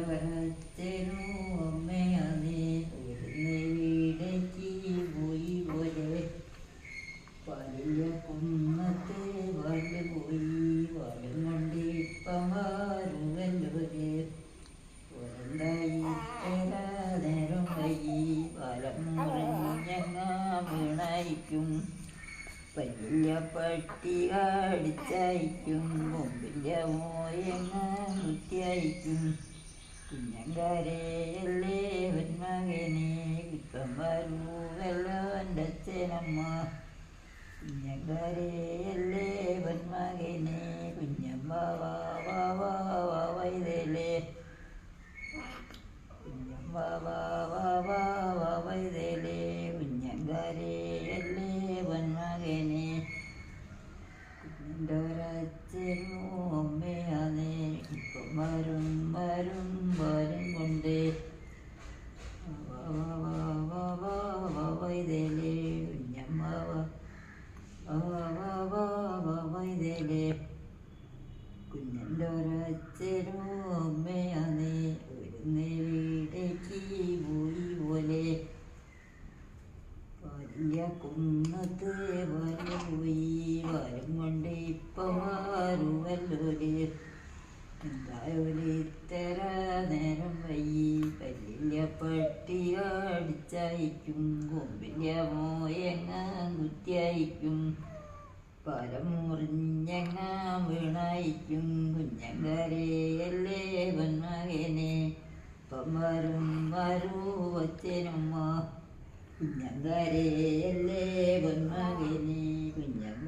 ഒരച്ഛനും അമ്മയാണേ ഒരുന്ന് വീടേക്ക് പോയി പോലെ വലിയ കുന്നത്തെ വാല് പോയി വാലും കൊണ്ട് ഇപ്പം മാറുവല്ലോര് ഒരണ്ടായി തരാ നേരം വൈകി വലം മുറിഞ്ഞങ്ങ വീണായിക്കും വലിയ പട്ടി അടിച്ചയക്കും മുമ്പിൻ്റെ മോയങ്ങ കുത്തിയയക്കും കുഞ്ഞങ്കാരയല്ലേ മകനെ ഇപ്പം വരൂവല്ലോ എൻ്റെ അച്ഛനമ്മ കുഞ്ഞങ്കാരയല്ലേ മകനെ കുഞ്ഞമ്മ വൈതലേ കുഞ്ഞമ്മ വൈതലേ കുഞ്ഞങ്കാരയല്ലേ മകനെ കുഞ്ഞിൻ്റെ ഒരച്ഛനും അമ്മയാണേ ഇപ്പം വരും കൊണ്ട് വൈതലേ കുഞ്ഞമ്മ വൈതലേ കുഞ്ഞിൻ്റെ ഒരച്ഛനും അമ്മയാണേ ഒരുന്ന് വീടേക്ക് പോയി പോലെ വലിയ കുന്നത്ത് വല പോയി വരം കൊണ്ട് ഇപ്പം മാറുവല്ലോര് എന്തായാലും ഇത്തര നേരം വൈകി വലിയ പട്ടി അടിച്ചയക്കും കൊമ്പിൻ്റെ മോയങ്ങ കുത്തിയയക്കും പലം മുറിഞ്ഞങ്ങ വീണായിക്കും കുഞ്ഞങ്കാരയല്ലേ മകനെ ഇപ്പം വരൂ അച്ഛനമ്മ കുഞ്ഞങ്കാരയല്ലേ മകനെ കുഞ്ഞമ്മ